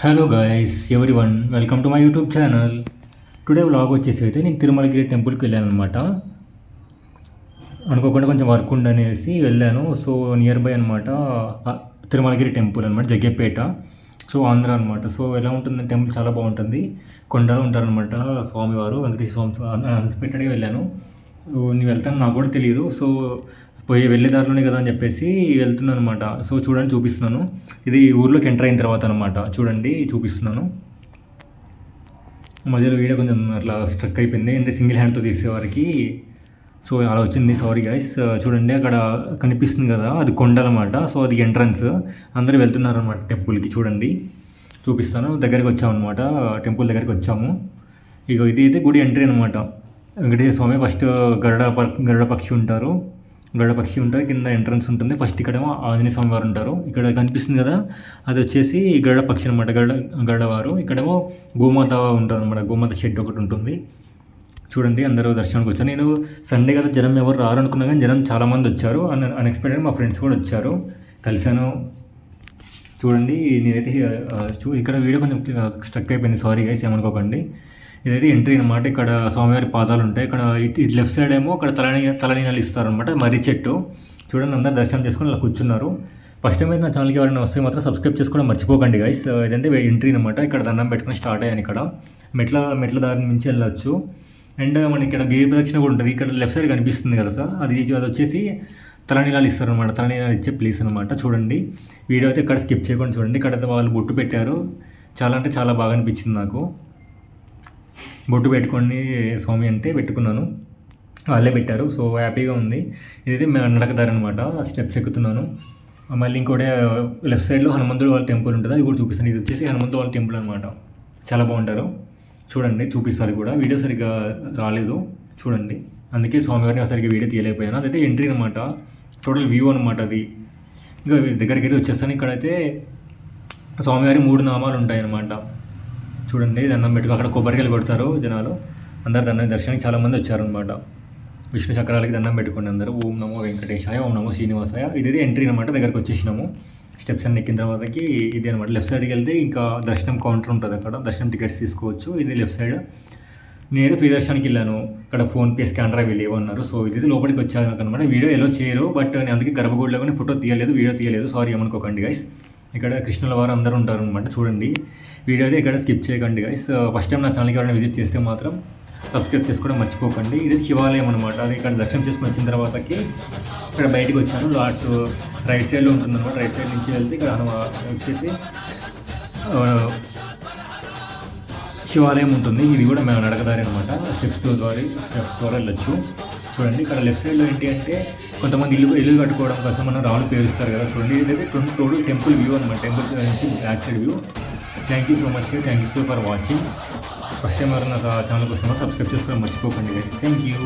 Hello guys one welcome to my YouTube channel. Today vlog వచ్చేసి అయితే నేను తిరుమలగిరి టెంపుల్కి వెళ్ళాను అనమాట. అనుకోకుండా కొంచెం వర్క్ ఉండనేసి వెళ్ళాను. సో నియర్ బై అనమాట తిరుమలగిరి టెంపుల్ అనమాట, జగ్గేపేట. సో ఆంధ్ర అనమాట. సో ఎలా ఉంటుంది టెంపుల్, చాలా బాగుంటుంది. కొండలు ఉంటారనమాట స్వామివారు, వెంకటేశ్వర స్వామి అన్స్పెక్టెడ్గా వెళ్ళాను. నేను వెళ్తాను నాకు కూడా తెలియదు. సో వెళ్ళే దారిలోనే కదా అని చెప్పేసి వెళ్తున్నాను అనమాట. సో చూడండి, చూపిస్తున్నాను. ఇది ఊర్లోకి ఎంటర్ అయిన తర్వాత అనమాట. చూడండి, చూపిస్తున్నాను. మధ్యలో వీడియో కొంచెం అట్లా స్ట్రక్ అయిపోయింది, అంటే సింగిల్ హ్యాండ్తో తీసేవారికి. సో అలా వచ్చింది, సారీ గైస్. చూడండి, అక్కడ కనిపిస్తుంది కదా, అది కొండలన్నమాట. సో అది ఎంట్రన్స్. అందరూ వెళ్తున్నారు అనమాట టెంపుల్కి. చూడండి, చూపిస్తాను. దగ్గరికి వచ్చామన్నమాట, టెంపుల్ దగ్గరికి వచ్చాము. ఇక ఇది అయితే గుడి ఎంట్రీ అనమాట. వెంకటేశ్వర స్వామి ఫస్ట్ గరుడ పక్షి ఉంటారు. కింద ఎంట్రన్స్ ఉంటుంది. ఫస్ట్ ఇక్కడేమో ఆంజనేయ స్వామి వారు ఉంటారు. ఇక్కడ కనిపిస్తుంది కదా, అది వచ్చేసి గరుడ పక్షి అనమాట, గరుడవారు. ఇక్కడేమో గోమాత ఉంటారు అనమాట, గోమాత షెడ్ ఒకటి ఉంటుంది. చూడండి, అందరూ దర్శనానికి వచ్చారు. నేను సండే కదా జనం ఎవరు రారు అనుకున్నా, కానీ జనం చాలామంది వచ్చారు. అన్ఎక్స్పెక్టెడ్ మా ఫ్రెండ్స్ కూడా వచ్చారు, కలిశాను. చూడండి, నేనైతే ఇక్కడ వీడియో కొంచెం స్ట్రక్ అయిపోయింది, సారీ గైస్, ఏమనుకోకండి. ఇదైతే ఎంట్రీ అనమాట. ఇక్కడ స్వామివారి పాదాలు ఉంటాయి. ఇక్కడ ఇటు లెఫ్ట్ సైడ్ ఏమో ఇక్కడ తలనీనాలు ఇస్తారనమాట, మర్రి చెట్టు. చూడండి, అందరు దర్శనం చేసుకొని అలా కూర్చున్నారు. ఫస్ట్ టైం అయితే నా ఛానల్కి ఎవరైనా వస్తే మాత్రం సబ్స్క్రైబ్ చేసుకోవడం మర్చిపోకండి గైస్. ఇదంటే ఎంట్రీ అనమాట. ఇక్కడ దండం పెట్టుకుని స్టార్ట్ అయ్యాను. ఇక్కడ మెట్ల దారి నుంచి వెళ్ళొచ్చు. అండ్ మనకి ఇక్కడ గిరి ప్రదక్షిణ కూడా ఉంటుంది. ఇక్కడ లెఫ్ట్ సైడ్ కనిపిస్తుంది కదా సార్, అది వచ్చేసి తలనీలాలు ఇస్తారనమాట, తలనీలాలు ఇచ్చే ప్లేస్ అనమాట. చూడండి, వీడియో అయితే ఇక్కడ స్కిప్ చేయకుండా చూడండి. ఇక్కడ వాళ్ళు బొట్టు పెట్టారు, చాలా అంటే చాలా బాగా అనిపించింది నాకు. బొట్టు పెట్టుకొని స్వామి అంటే పెట్టుకున్నాను, వాళ్ళే పెట్టారు. సో హ్యాపీగా ఉంది. ఇదైతే నడకదారి అనమాట, స్టెప్స్ ఎక్కుతున్నాను. మళ్ళీ ఇంకోటి లెఫ్ట్ సైడ్లో హనుమంతుడు వాళ్ళ టెంపుల్ ఉంటుంది, అది కూడా చూపిస్తాను. ఇది వచ్చేసి హనుమంతుడు వాళ్ళ టెంపుల్ అనమాట, చాలా బాగుంటారు. చూడండి, చూపిస్తారు కూడా. వీడియో సరిగ్గా రాలేదు చూడండి, అందుకే స్వామివారిని సరిగ్గా వీడియో తీయలేకపోయాను. అదైతే ఎంట్రీ అనమాట, టోటల్ వ్యూ అనమాట అది. ఇంకా దగ్గరికి అయితే వచ్చేస్తాను. ఇక్కడైతే స్వామివారి 3 నామాలు ఉంటాయి అన్నమాట. చూడండి, దండం పెట్టుకో, అక్కడ కొబ్బరికాయలు కొడతారు జనాలు. అందరు దర్శనానికి చాలామంది వచ్చారనమాట. విష్ణు చక్రాలకి దండం పెట్టుకోండి అందరూ. ఓం నమో వెంకటేశాయ, ఓం నమో శ్రీనివాసాయ. ఇది ఎంట్రీ అనమాట. దగ్గరకు వచ్చేసినాము. స్టెప్స్ అన్ని ఎక్కిన తర్వాతకి ఇది అనమాట. లెఫ్ట్ సైడ్కి వెళ్తే ఇంకా దర్శనం కౌంటర్ ఉంటుంది, అక్కడ దర్శనం టికెట్స్ తీసుకోవచ్చు. ఇది లెఫ్ట్ సైడ్. నేను ఫ్రీ దర్శనానికి వెళ్ళాను. ఇక్కడ ఫోన్పే స్కానర్ అవి లేవన్నారు. సో ఇది లోపలికి వచ్చాను అనమాట. వీడియో ఎలా చేయరు, బట్ నేను అందుకే గర్భగుడిలో కానీ ఫోటో తీయలేదు, వీడియో తీయలేదు, సారీ ఏమనుకోకండి గైస్. ఇక్కడ కృష్ణుల వారు అందరూ ఉంటారు అనమాట. చూడండి, వీడియో అయితే ఇక్కడ స్కిప్ చేయకండి గైస్. ఫస్ట్ టైం నా ఛానల్కి ఎవరైనా విజిట్ చేస్తే మాత్రం సబ్స్క్రైబ్ చేసుకోవడం మర్చిపోకండి. ఇది శివాలయం అనమాట. అది ఇక్కడ దర్శనం చేసుకుని వచ్చిన తర్వాతకి ఇక్కడ బయటకు వచ్చాను. లాస్ట్ రైట్ సైడ్లో ఉంటుందన్నమాట. రైట్ సైడ్ నుంచి వెళ్తే ఇక్కడ వచ్చేసి శివాలయం ఉంటుంది. ఇది కూడా మేము నడకదారి అనమాట, స్టెప్స్ ద్వారా వెళ్ళొచ్చు. చూడండి, ఇక్కడ లెఫ్ట్ సైడ్లో ఏంటి అంటే కొంతమంది ఇల్లు కట్టుకోవడం కోసం మనం రాళ్ళు పేరుస్తారు కదా. చూడండి, ఇదైతే టోటల్ టెంపుల్ వ్యూ అనమాట, టెంపుల్ నుంచి back side view. Thank you so much, thank you so for watching. First time ఎవరైనా ఛానల్కి వస్తున్నా సబ్స్క్రైబ్ చేసుకోవడం మర్చిపోకండి. Thank you.